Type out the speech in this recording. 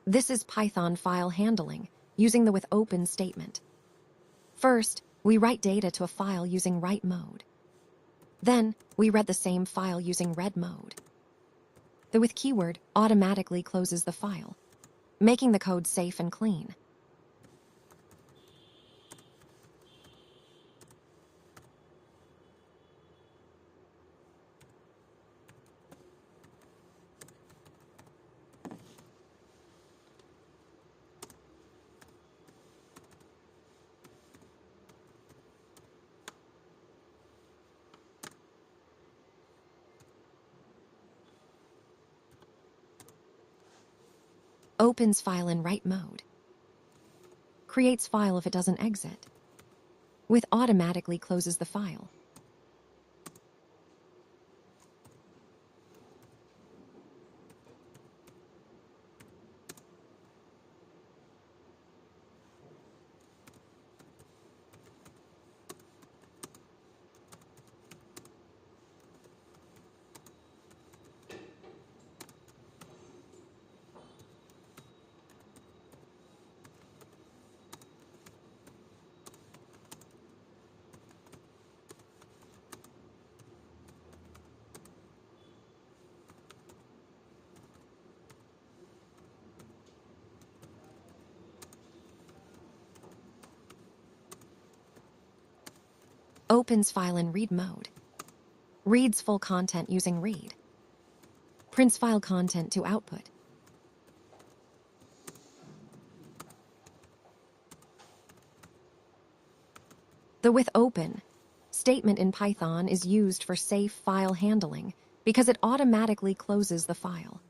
This is Python file handling, using the withOpen statement. First, we write data to a file using write mode. Then, we read the same file using read mode. The with keyword automatically closes the file, making the code safe and clean. Opens file in write mode. Creates file if it doesn't exit. With automatically closes the file. Opens file in read mode. Reads full content using read. Prints file content to output. The withOpen statement in Python is used for safe file handling because it automatically closes the file.